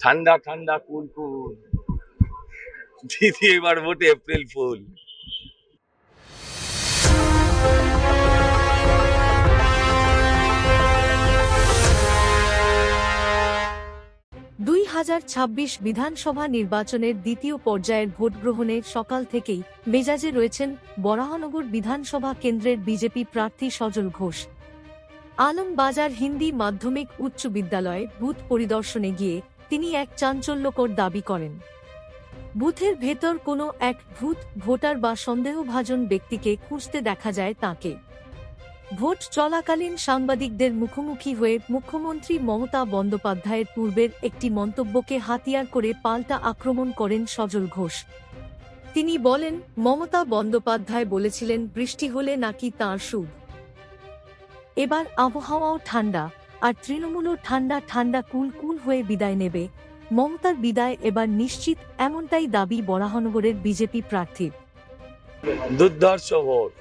ঠান্ডা ঠান্ডা কুল কুল। দিদি এবার ভোটে এপ্রিল ফুল। 2026 বিধানসভা নির্বাচনের দ্বিতীয় পর্যায়ের ভোট গ্রহণের সকাল থেকেই মেজাজে রয়েছেন বরাহনগর বিধানসভা কেন্দ্রের বিজেপি প্রার্থী সজল ঘোষ। আলমবাজার হিন্দি মাধ্যমিক উচ্চ বিদ্যালয়ে বুথ পরিদর্শনে গিয়ে তিনি এক চাঞ্চল্যকর দাবি করেন। বুথের ভেতর কোনো এক ভোটার বা সন্দেহভাজন ব্যক্তিকে খুঁজতে দেখা যায় তাঁকে। ভোট চলাকালীন সাংবাদিকদের মুখোমুখি হয়ে মুখ্যমন্ত্রী মমতা বন্দ্যোপাধ্যায়ের পূর্বের একটি মন্তব্যকে হাতিয়ার করে পাল্টা আক্রমণ করেন সজল ঘোষ। তিনি বলেন, মমতা বন্দ্যোপাধ্যায় বলেছিলেন বৃষ্টি হলে নাকি তাঁর সুখ। এবার আবহাওয়াও ঠান্ডা, আর তৃণমূলও ঠান্ডা ঠান্ডা কুল কুল হয়ে বিদায় নেবে। মমতার বিদায় এবার নিশ্চিত, এমনটাই দাবি বরাহনগরের বিজেপি প্রার্থীর। দুর্ধর্ষ ভোট।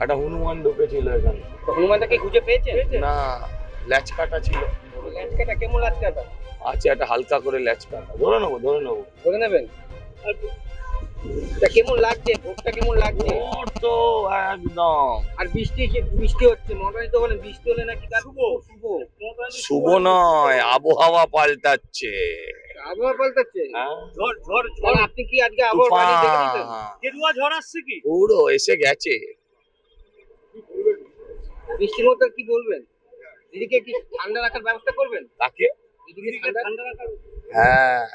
একটা হনুমান ঢুকেছিল এখানে। হনুমানটাকে খুঁজে পেয়েছেন? না, ল্যাচ কাটা ছিল। ল্যাচ কাটা কেমন ল্যাচ কাটা? আছে একটা হালকা করে ল্যাচ কাটা। ধরে নেবো। ধরে নেবেন? তা কেমন লাগছে? ভোটটা কেমন লাগছে? ভোট তো একদম। আর বৃষ্টি হচ্ছে, মমতাজি তো বলেন বৃষ্টি হলে নাকি তার শুভ। শুভ নয়, আবহাওয়া পাল্টাচ্ছে। আবহাওয়া পাল্টাচ্ছে? হ্যাঁ? তাহলে আপনি কি আজকে আবহাওয়া বাড়ি দেখে নিতেন? তুফান। গেরুয়া ঝড় আসছে কি? পুরো এসে গেছে। বৃষ্টির মধ্যে কি বলবেন? দিদিকে কি ঠান্ডা রাখার ব্যবস্থা করবেন? তাকে দিদিকে ঠান্ডা রাখার? হ্যাঁ,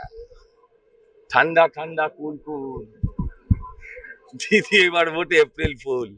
ঠান্ডা ঠান্ডা কুল কুল। দিদি এবার ভোটে এপ্রিল ফুল।